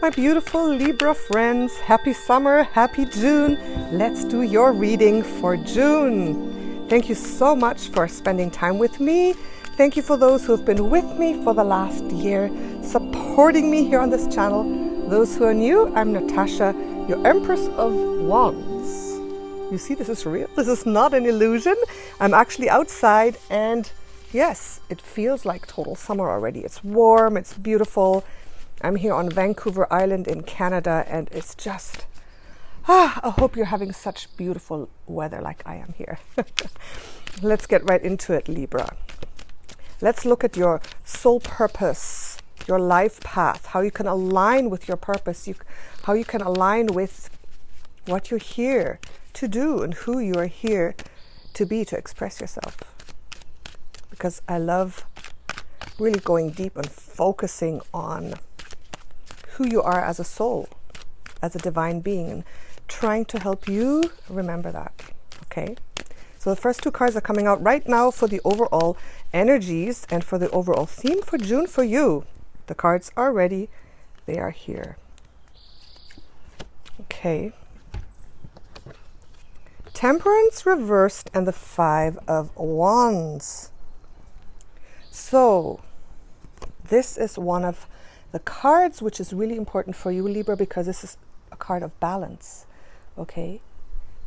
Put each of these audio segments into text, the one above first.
My beautiful Libra friends, happy summer, happy June. Let's do your reading for June. Thank you so much for spending time with me. Thank you for those who have been with me for the last year, supporting me here on this channel. Those who are new, I'm Natasha, your Empress of Wands. You see, this is real. This is not an illusion. I'm actually outside and yes, it feels like total summer already. It's warm, it's beautiful. I'm here on Vancouver Island in Canada and it's just, I hope you're having such beautiful weather like I am here. Let's get right into it, Libra. Let's look at your soul purpose, your life path, how you can align with your purpose, how you can align with what you're here to do and who you are here to be, to express yourself. Because I love really going deep and focusing on who you are as a soul, as a divine being, and trying to help you remember that. Okay, so the first two cards are coming out right now for the overall energies and for the overall theme for June for you. The cards are ready, they are here. Okay, Temperance reversed and the Five of Wands. So this is one of the cards which is really important for you, Libra, because this is a card of balance. Okay,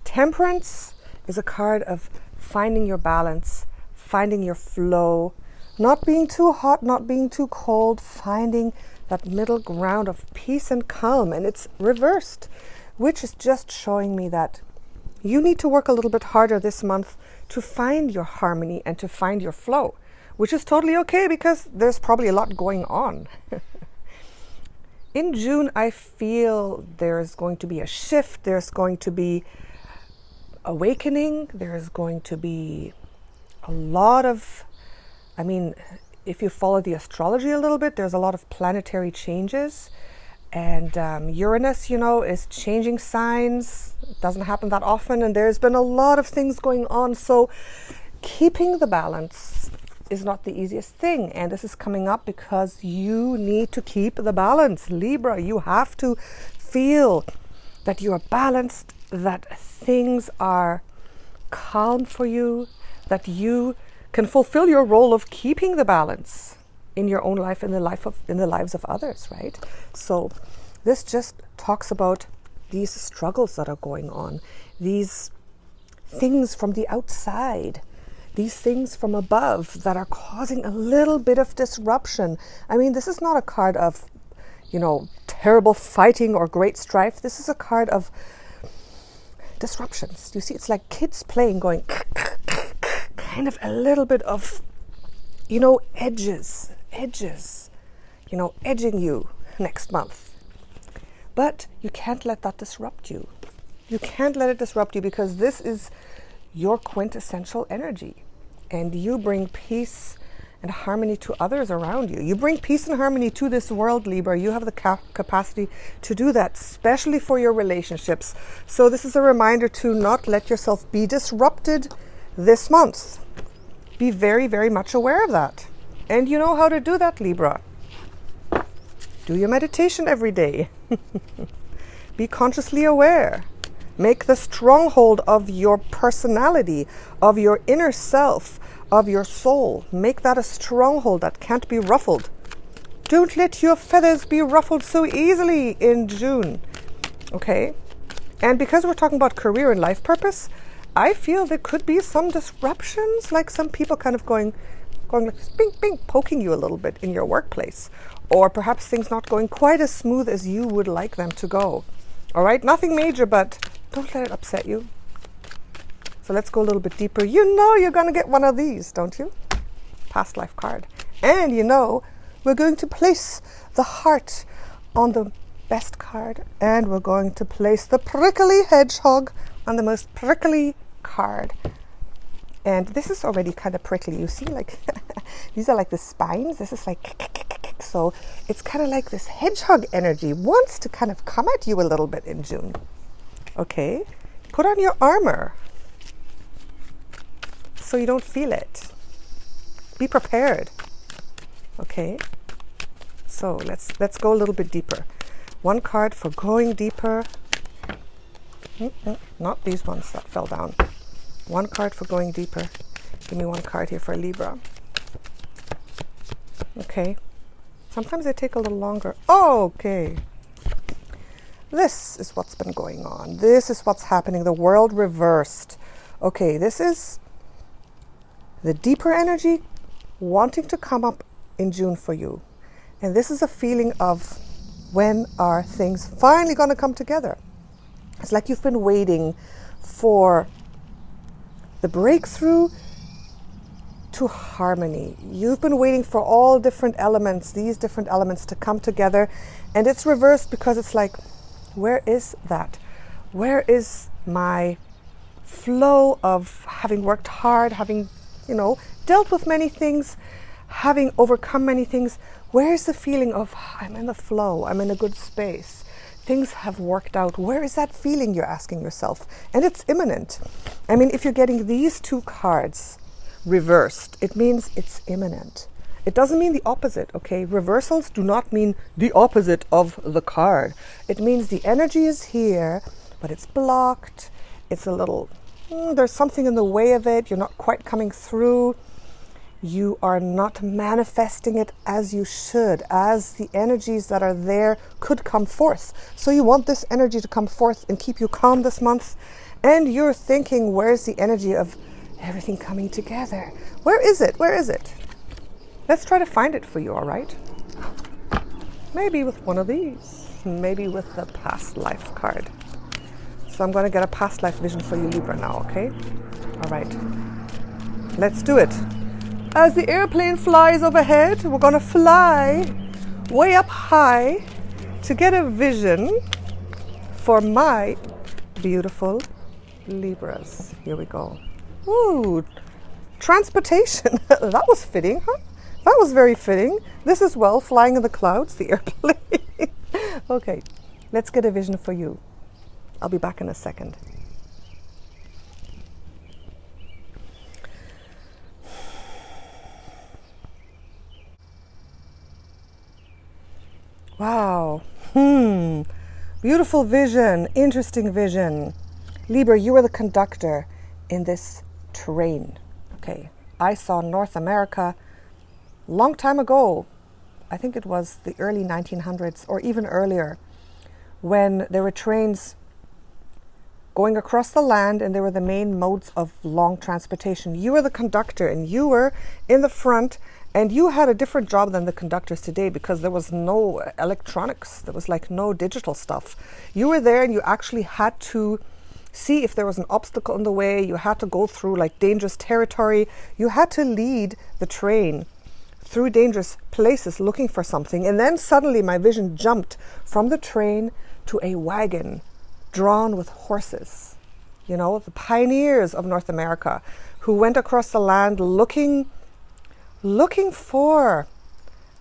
Temperance is a card of finding your balance, finding your flow, not being too hot, not being too cold, finding that middle ground of peace and calm. And it's reversed, which is just showing me that you need to work a little bit harder this month to find your harmony and to find your flow, which is totally okay because there's probably a lot going on. In June, I feel there's going to be a shift, there's going to be awakening, there's going to be a lot of, if you follow the astrology a little bit, there's a lot of planetary changes. And Uranus, is changing signs. It doesn't happen that often, and there's been a lot of things going on. So keeping the balance is not the easiest thing, and this is coming up because you need to keep the balance, Libra. You have to feel that you are balanced, that things are calm for you, that you can fulfill your role of keeping the balance in your own life, in the lives of others, right? So this just talks about these struggles that are going on, these things from the outside, these things from above that are causing a little bit of disruption. This is not a card of, terrible fighting or great strife. This is a card of disruptions. You see, it's like kids playing, going kind of a little bit of, edges, edging you next month. But you can't let that disrupt you. You can't let it disrupt you because this is your quintessential energy. And you bring peace and harmony to others around you. You bring peace and harmony to this world, Libra. You have the capacity to do that, especially for your relationships. So this is a reminder to not let yourself be disrupted this month. Be very, very much aware of that. And you know how to do that, Libra. Do your meditation every day. Be consciously aware. Make the stronghold of your personality, of your inner self, of your soul. Make that a stronghold that can't be ruffled. Don't let your feathers be ruffled so easily in June. Okay? And because we're talking about career and life purpose, I feel there could be some disruptions, like some people kind of going like bing, bing, poking you a little bit in your workplace. Or perhaps things not going quite as smooth as you would like them to go. All right? Nothing major, but don't let it upset you. So let's go a little bit deeper. You're going to get one of these, don't you? Past life card. And we're going to place the heart on the best card. And we're going to place the prickly hedgehog on the most prickly card. And this is already kind of prickly. You see, like, these are like the spines. This is like, so it's kind of like this hedgehog energy wants to kind of come at you a little bit in June. Okay, put on your armor so you don't feel it. Be prepared. Okay, so let's go a little bit deeper. One card for going deeper. Not these ones that fell down. One card for going deeper. Give me one card here for Libra. Okay. Sometimes they take a little longer. Oh, okay. This is what's been going on. This is what's happening. The world reversed. Okay, this is the deeper energy wanting to come up in June for you. And this is a feeling of, when are things finally going to come together? It's like you've been waiting for the breakthrough to harmony. You've been waiting for all different elements, these different elements to come together. And it's reversed because it's like, where is that? Where is my flow of having worked hard, having, dealt with many things, having overcome many things? Where's the feeling of, I'm in the flow, I'm in a good space, things have worked out? Where is that feeling, you're asking yourself? And it's imminent. I mean, if you're getting these two cards reversed, it means it's imminent. It doesn't mean the opposite, okay? Reversals do not mean the opposite of the card. It means the energy is here, but it's blocked. It's a little, there's something in the way of it. You're not quite coming through. You are not manifesting it as you should, as the energies that are there could come forth. So you want this energy to come forth and keep you calm this month. And you're thinking, where's the energy of everything coming together? Where is it? Where is it? Let's try to find it for you, all right? Maybe with one of these. Maybe with the past life card. So I'm going to get a past life vision for you, Libra, now, okay? All right. Let's do it. As the airplane flies overhead, we're going to fly way up high to get a vision for my beautiful Libras. Here we go. Ooh, transportation. That was fitting, huh? That was very fitting. This as well, flying in the clouds, the airplane. Okay, let's get a vision for you. I'll be back in a second. Wow. Beautiful vision, interesting vision. Libra, you are the conductor in this train. Okay, I saw North America long time ago. I think it was the early 1900s or even earlier, when there were trains going across the land and they were the main modes of long transportation. You were the conductor and you were in the front, and you had a different job than the conductors today because there was no electronics. There was like no digital stuff. You were there and you actually had to see if there was an obstacle in the way. You had to go through like dangerous territory. You had to lead the train through dangerous places looking for something. And then suddenly my vision jumped from the train to a wagon drawn with horses. You know, the pioneers of North America who went across the land looking for,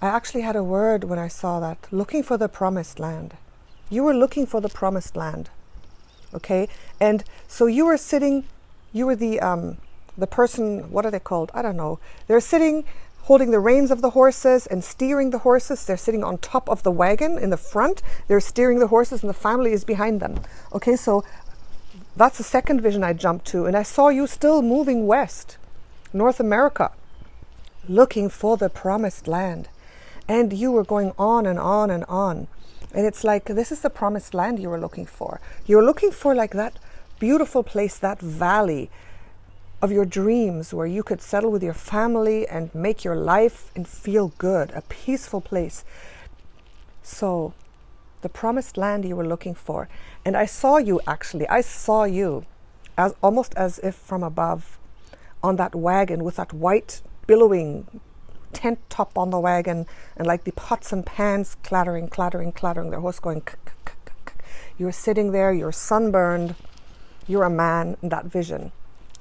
I actually had a word when I saw that, looking for the promised land. You were looking for the promised land. Okay, and so you were sitting, you were the person, what are they called? I don't know. They're sitting, holding the reins of the horses and steering the horses. They're sitting on top of the wagon in the front. They're steering the horses and the family is behind them. Okay, so that's the second vision I jumped to. And I saw you still moving west, North America, looking for the promised land. And you were going on and on and on. And it's like, this is the promised land you were looking for. You were looking for like that beautiful place, that valley of your dreams where you could settle with your family and make your life and feel good, a peaceful place. So the promised land you were looking for. And I saw you as almost as if from above on that wagon with that white billowing tent top on the wagon, and like the pots and pans clattering, their horse going You're sitting there, you're sunburned, you're a man in that vision.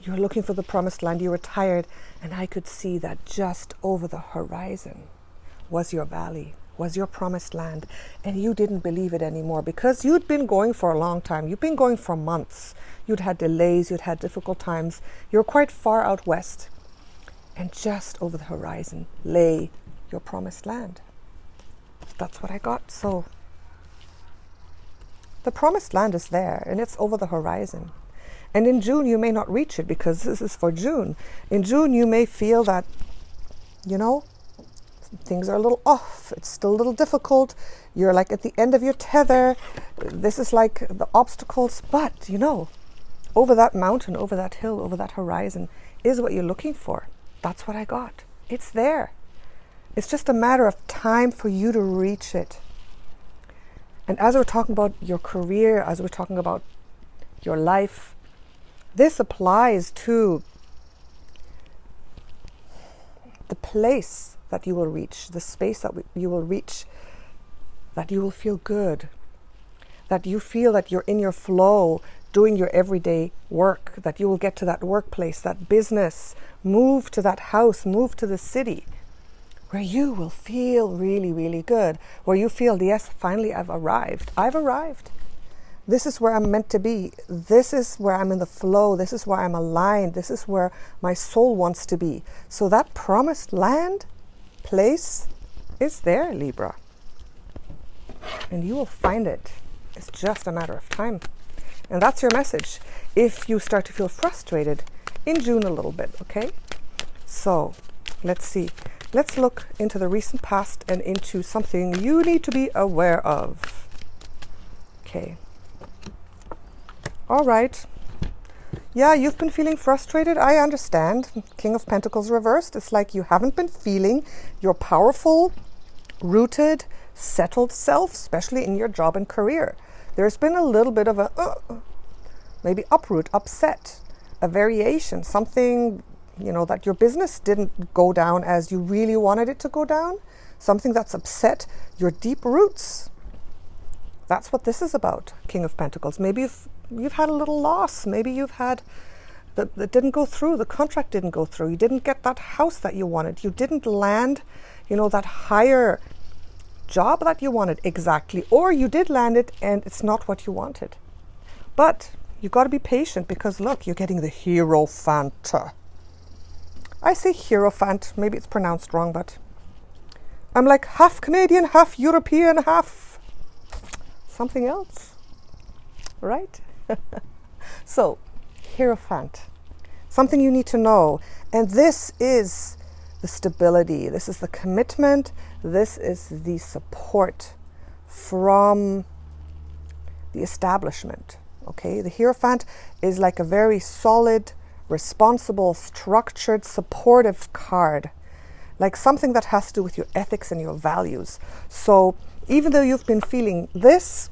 You're looking for the promised land, you were tired, and I could see that just over the horizon was your valley, was your promised land. And you didn't believe it anymore because you'd been going for a long time. You'd been going for months. You'd had delays, you'd had difficult times. You're quite far out west. And just over the horizon lay your promised land. That's what I got. So The promised land is there, and it's over the horizon. And in June, you may not reach it, because this is for June. In June, you may feel that, you know, things are a little off. It's still a little difficult. You're like at the end of your tether. This is like the obstacles. But, you know, over that mountain, over that hill, over that horizon is what you're looking for. That's what I got. It's there. It's just a matter of time for you to reach it. And as we're talking about your career, as we're talking about your life, this applies to the place that you will reach, the space that you will reach, that you will feel good, that you feel that you're in your flow, doing your everyday work, that you will get to that workplace, that business, move to that house, move to the city, where you will feel really, really good, where you feel, yes, finally I've arrived. I've arrived. This is where I'm meant to be. This is where I'm in the flow. This is where I'm aligned. This is where my soul wants to be. So that promised land, place is there, Libra. And you will find it. It's just a matter of time. And that's your message. If you start to feel frustrated in June a little bit, okay? So let's see. Let's look into the recent past and into something you need to be aware of. Okay. All right. Yeah, you've been feeling frustrated. I understand. King of Pentacles reversed. It's like you haven't been feeling your powerful, rooted, settled self, especially in your job and career. There's been a little bit of a maybe uproot, upset, a variation, something, you know, that your business didn't go down as you really wanted it to go down, something that's upset your deep roots. That's what this is about, King of Pentacles. Maybe you've had a little loss. Maybe you've had that didn't go through. The contract didn't go through. You didn't get that house that you wanted. You didn't land, you know, that higher job that you wanted exactly, or you did land it and it's not what you wanted. But you got to be patient, because look, you're getting the Hierophant. I say Hierophant, maybe it's pronounced wrong, but I'm like half Canadian, half European, half something else, right? So, Hierophant, something you need to know. And this is the stability, this is the commitment, this is the support from the establishment, okay? The Hierophant is like a very solid, responsible, structured, supportive card, like something that has to do with your ethics and your values. So even though you've been feeling this,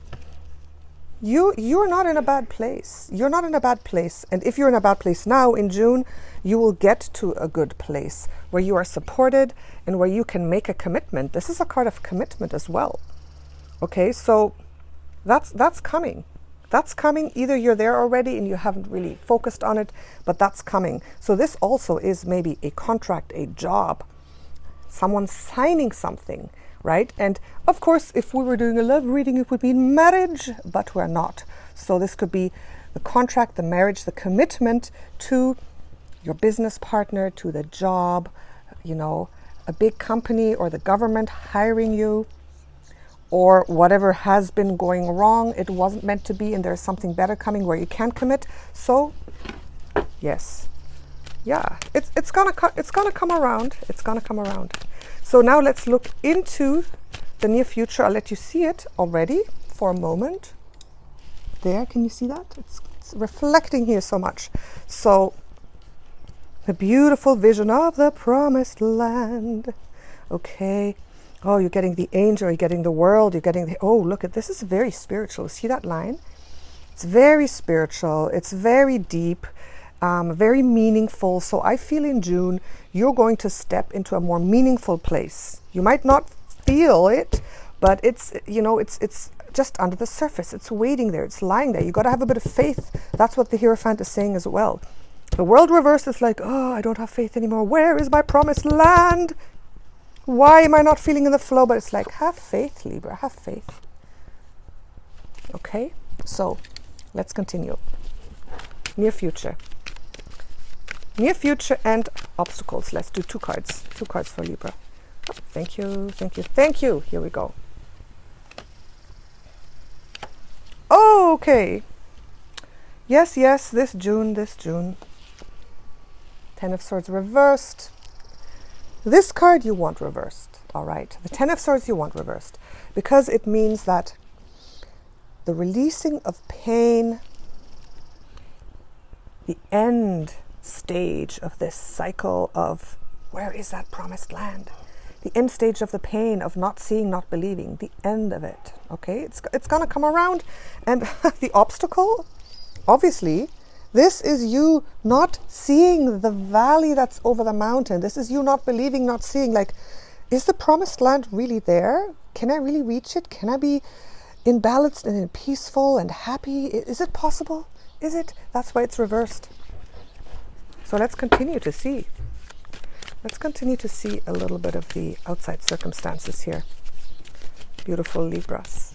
you're not in a bad place. You're not in a bad place. And if you're in a bad place now in June, you will get to a good place where you are supported and where you can make a commitment. This is a card of commitment as well. Okay, so that's coming. That's coming. Either you're there already and you haven't really focused on it, but that's coming. So this also is maybe a contract, a job, someone signing something, right? And of course, if we were doing a love reading, it would mean marriage, but we're not. So this could be the contract, the marriage, the commitment to your business partner, to the job, you know, a big company or the government hiring you, or whatever has been going wrong, it wasn't meant to be, and there's something better coming where you can commit. So, yes, yeah, it's gonna come around. It's gonna come around. So now let's look into the near future. I'll let you see it already for a moment. There, can you see that? It's reflecting here so much. So, the beautiful vision of the promised land. Okay. Oh, you're getting the angel, you're getting the world, you're getting the, oh, look at this is very spiritual. See that line? It's very spiritual. It's very deep, very meaningful. So I feel in June, you're going to step into a more meaningful place. You might not feel it, but it's, you know, it's just under the surface. It's waiting there. It's lying there. You got to have a bit of faith. That's what the Hierophant is saying as well. The world reverse is like, oh, I don't have faith anymore. Where is my promised land? Why am I not feeling in the flow? But it's like, have faith, Libra, have faith. Okay, so let's continue. Near future. Near future and obstacles. Let's do two cards for Libra. Oh, thank you, thank you, thank you. Here we go. Okay. Yes, this June. Ten of Swords reversed. This card you want reversed, all right? The Ten of Swords you want reversed because it means that the releasing of pain, the end stage of this cycle of where is that promised land? The end stage of the pain of not seeing, not believing, the end of it, okay? It's going to come around. And the obstacle, obviously, this is you not seeing the valley that's over the mountain. This is you not believing, not seeing, like, is the promised land really there? Can I really reach it? Can I be in balance and in peaceful and happy? Is it possible? Is it? That's why it's reversed. So let's continue to see. Let's continue to see a little bit of the outside circumstances here. Beautiful Libras.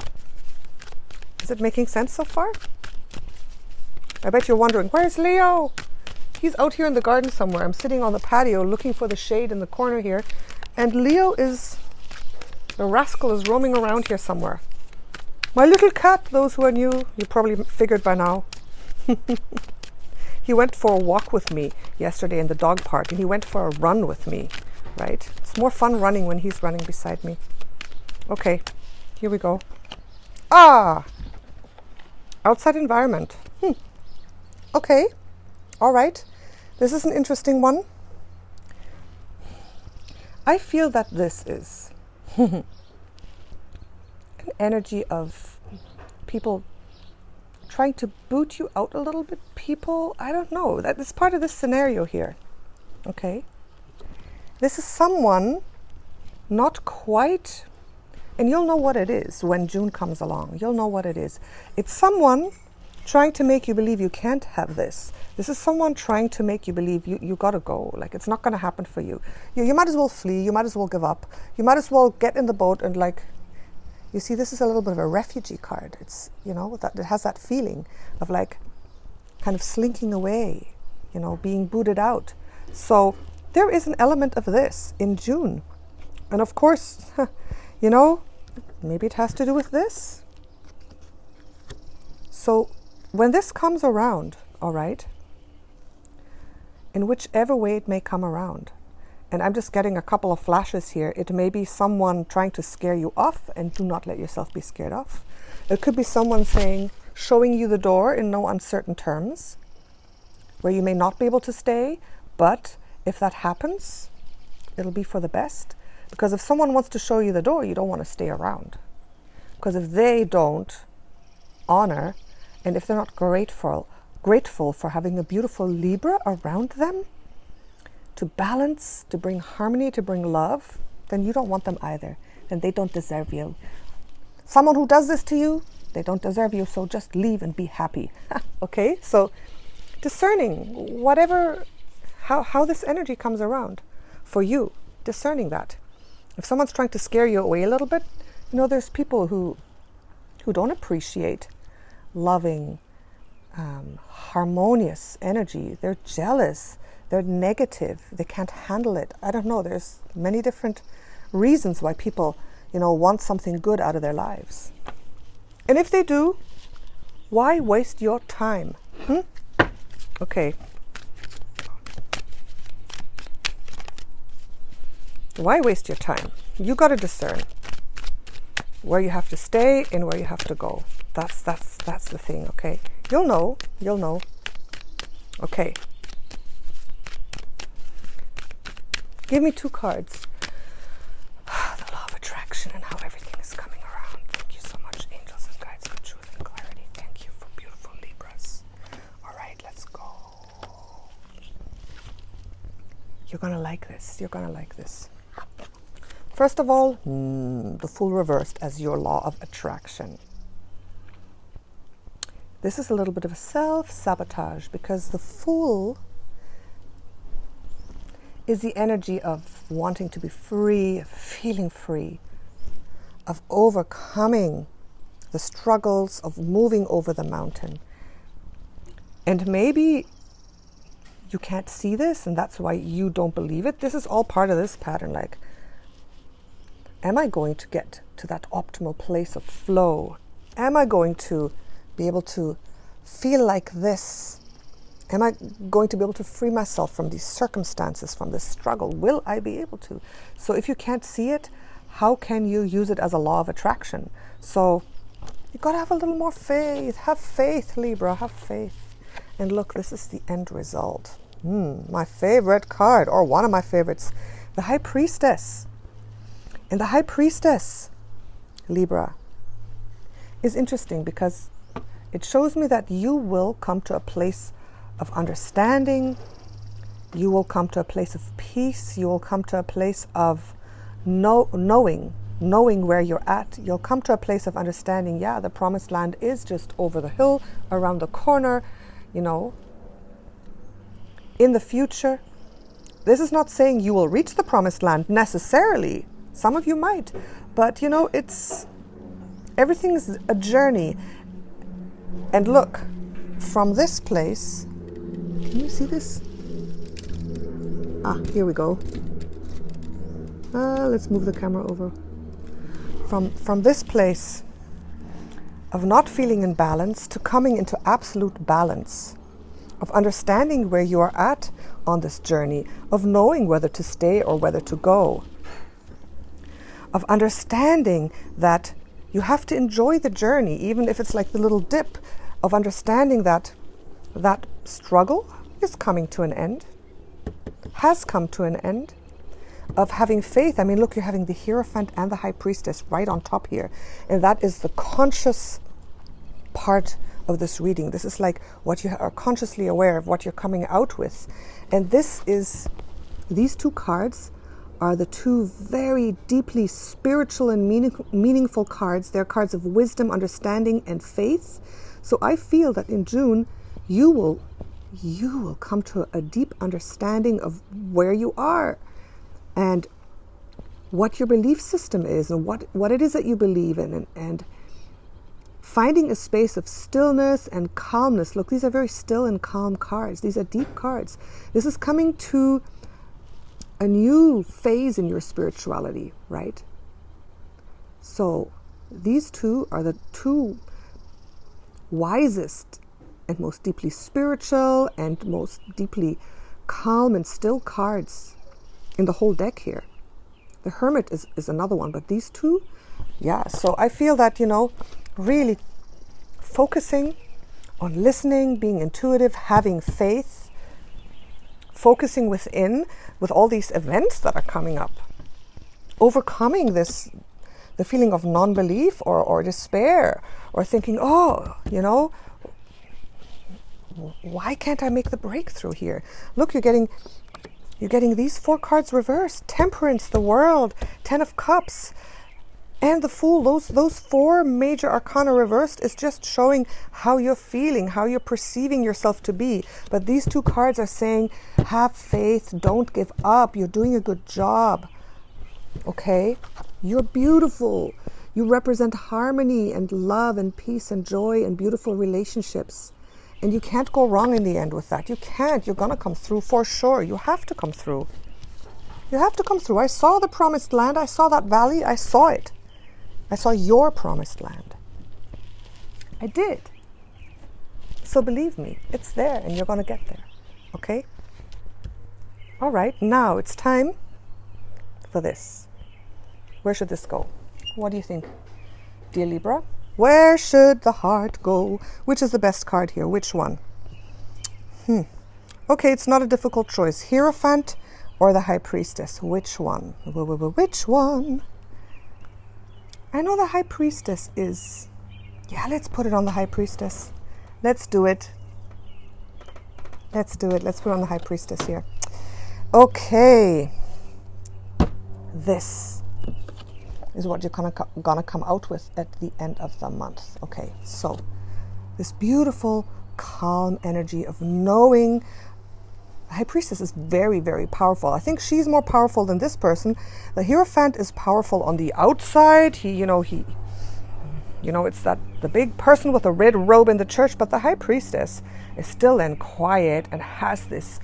Is it making sense so far? I bet you're wondering, where's Leo? He's out here in the garden somewhere. I'm sitting on the patio looking for the shade in the corner here. And Leo is, the rascal is roaming around here somewhere. My little cat, those who are new, you probably figured by now. He went for a walk with me yesterday in the dog park, and he went for a run with me, right? It's more fun running when he's running beside me. Okay, here we go. Outside environment. Okay, all right. This is an interesting one. I feel that this is an energy of people trying to boot you out a little bit. People, I don't know. That is part of this scenario here. Okay. This is someone not quite, and you'll know what it is when June comes along. You'll know what it is. It's someone trying to make you believe you can't have this. This is someone trying to make you believe you gotta go. Like, it's not gonna happen for you. You might as well flee. You might as well give up. You might as well get in the boat and, like, you see, this is a little bit of a refugee card. It's, that it has that feeling of, like, kind of slinking away, being booted out. So there is an element of this in June. And of course, maybe it has to do with this. So when this comes around, all right, in whichever way it may come around, and I'm just getting a couple of flashes here. It may be someone trying to scare you off, and do not let yourself be scared off. It could be someone showing you the door in no uncertain terms, where you may not be able to stay, but if that happens, it'll be for the best. Because if someone wants to show you the door, you don't want to stay around. Because if they don't honor, and if they're not grateful for having a beautiful Libra around them, to balance, to bring harmony, to bring love, then you don't want them either. Then they don't deserve you. Someone who does this to you, they don't deserve you, so just leave and be happy. Okay? So discerning how this energy comes around for you, discerning that. If someone's trying to scare you away a little bit, there's people who don't appreciate loving, harmonious energy. They're jealous. They're negative. They can't handle it. I don't know. There's many different reasons why people, want something good out of their lives. And if they do, why waste your time? Okay. Why waste your time? You got to discern where you have to stay and where you have to go. That's the thing, okay? You'll know. Okay. Give me 2 cards. The law of attraction and how everything is coming around. Thank you so much, angels and guides, for truth and clarity. Thank you for beautiful Libras. All right, let's go. You're going to like this. First of all, the Fool reversed as your law of attraction. This is a little bit of a self-sabotage because the Fool is the energy of wanting to be free, feeling free, of overcoming the struggles, of moving over the mountain. And maybe you can't see this, and that's why you don't believe it. This is all part of this pattern. Like, am I going to get to that optimal place of flow? Am I going to be able to feel like this? Am I going to be able to free myself from these circumstances, from this struggle? Will I be able to? So if you can't see it, how can you use it as a law of attraction? So you got to have a little more faith. Have faith, Libra, have faith. And look, this is the end result. My favorite card, or one of my favorites, the High Priestess. And the High Priestess, Libra, is interesting because it shows me that you will come to a place of understanding. You will come to a place of peace. You will come to a place of knowing where you're at. You'll come to a place of understanding, yeah, the promised land is just over the hill, around the corner, you know, in the future. This is not saying you will reach the promised land necessarily. Some of you might, but you know, everything's a journey. And look, from this place, can you see this? Here we go. Let's move the camera over. From this place of not feeling in balance to coming into absolute balance, of understanding where you are at on this journey, of knowing whether to stay or whether to go, of understanding that you have to enjoy the journey, even if it's like the little dip, of understanding that that struggle is coming to an end, has come to an end, of having faith. I mean, look, you're having the Hierophant and the High Priestess right on top here. And that is the conscious part of this reading. This is like what you are consciously aware of, what you're coming out with. And these two cards are the two very deeply spiritual and meaningful cards. They're cards of wisdom, understanding, and faith. So I feel that in June, you will come to a deep understanding of where you are and what your belief system is and what it is that you believe in, and finding a space of stillness and calmness. Look, these are very still and calm cards. These are deep cards. This is coming to a new phase in your spirituality, right? So these two are the two wisest and most deeply spiritual and most deeply calm and still cards in the whole deck here. The Hermit is another one, but these two, yeah. So I feel that, you know, really focusing on listening, being intuitive, having faith, focusing within with all these events that are coming up, overcoming the feeling of non-belief or despair, or thinking, oh, you know, why can't I make the breakthrough here? Look, you're getting these four cards reversed: Temperance, the World, Ten of Cups, and the Fool. Those four major arcana reversed is just showing how you're feeling, how you're perceiving yourself to be. But these two cards are saying, have faith, don't give up, you're doing a good job. Okay? You're beautiful. You represent harmony and love and peace and joy and beautiful relationships. And you can't go wrong in the end with that. You can't. You're going to come through for sure. You have to come through. You have to come through. I saw the promised land. I saw that valley. I saw it. I saw your promised land. I did. So believe me, it's there and you're going to get there. Okay? All right. Now it's time for this. Where should this go? What do you think, dear Libra? Where should the heart go? Which is the best card here? Which one? Okay, it's not a difficult choice. Hierophant or the High Priestess? Which one? Which one? I know the High Priestess is... Yeah, let's put it on the High Priestess. Let's do it. Let's do it. Let's put it on the High Priestess here. Okay. This is what you're gonna come out with at the end of the month. Okay, so this beautiful, calm energy of knowing. The High Priestess is very, very powerful. I think she's more powerful than this person. The Hierophant is powerful on the outside. It's the big person with a red robe in the church, but the High Priestess is still and quiet and has this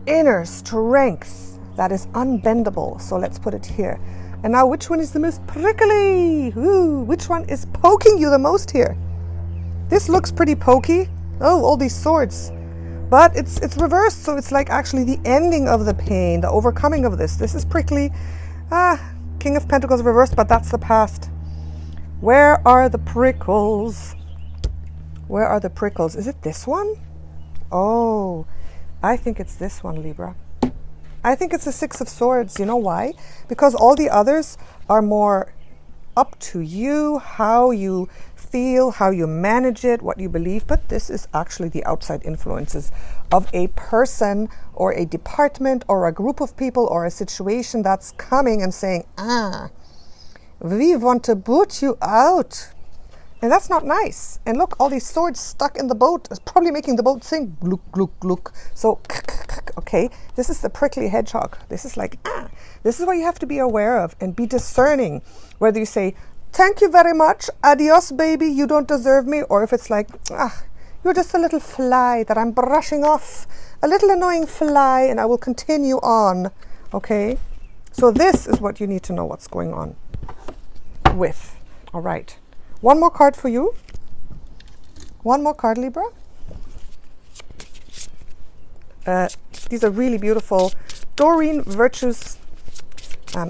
inner strength that is unbendable. So let's put it here. And now, which one is the most prickly? Ooh, which one is poking you the most here? This looks pretty pokey. Oh, all these swords. But it's reversed, so it's like actually the ending of the pain, the overcoming of this. This is prickly. King of Pentacles reversed, but that's the past. Where are the prickles? Where are the prickles? Is it this one? Oh, I think it's this one, Libra. I think it's the Six of Swords. You know why? Because all the others are more up to you, how you feel, how you manage it, what you believe. But this is actually the outside influences of a person or a department or a group of people or a situation that's coming and saying, we want to boot you out. And that's not nice. And look, all these swords stuck in the boat is probably making the boat sing. Look, look, look. So, okay, this is the prickly hedgehog. This is like, this is what you have to be aware of and be discerning. Whether you say, thank you very much, adios, baby, you don't deserve me. Or if it's like, you're just a little fly that I'm brushing off. A little annoying fly, and I will continue on. Okay? So this is what you need to know what's going on with. All right. One more card for you. One more card, Libra. These are really beautiful Doreen Virtue's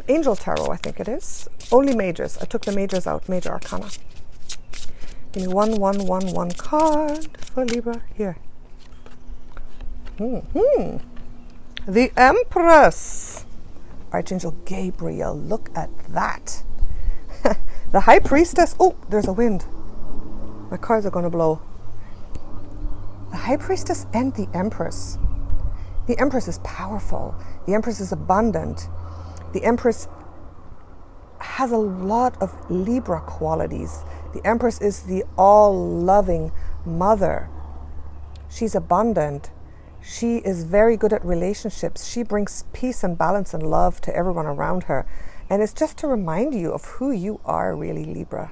Angel Tarot, I think it is. Only majors. I took the majors out, major arcana. Give me one card for Libra. Here. The Empress. Archangel Gabriel. Look at that. The High Priestess. Oh, there's a wind. My cards are going to blow. The High Priestess and the Empress. The Empress is powerful. The Empress is abundant. The Empress has a lot of Libra qualities. The Empress is the all-loving mother. She's abundant. She is very good at relationships. She brings peace and balance and love to everyone around her. And it's just to remind you of who you are really, Libra.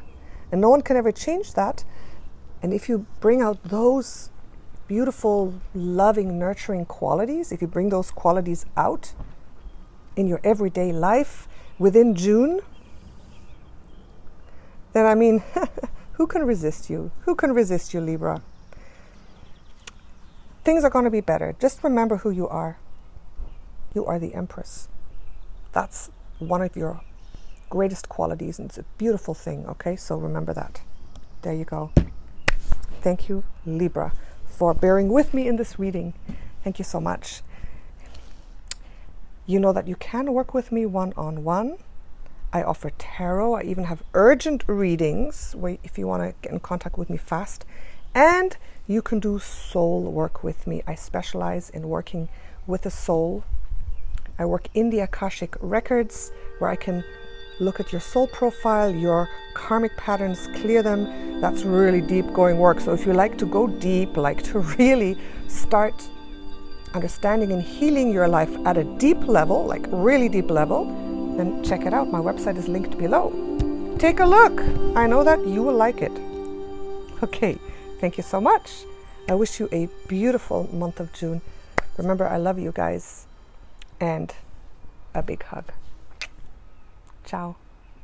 And no one can ever change that. And if you bring out those beautiful, loving, nurturing qualities, if you bring those qualities out in your everyday life within June, then I mean, who can resist you? Who can resist you, Libra? Things are going to be better. Just remember who you are. You are the Empress. That's one of your greatest qualities, and it's a beautiful thing. Okay, so remember that. There you go. Thank you, Libra, for bearing with me in this reading. Thank you so much. You know that you can work with me one-on-one. I offer tarot. I even have urgent readings where if you want to get in contact with me fast. And you can do soul work with me. I specialize in working with the soul. I work in the Akashic records where I can look at your soul profile, your karmic patterns, clear them. That's really deep going work. So if you like to go deep, like to really start understanding and healing your life at a deep level, like really deep level, then check it out. My website is linked below. Take a look. I know that you will like it. Okay, thank you so much. I wish you a beautiful month of June. Remember, I love you guys. And a big hug. Ciao.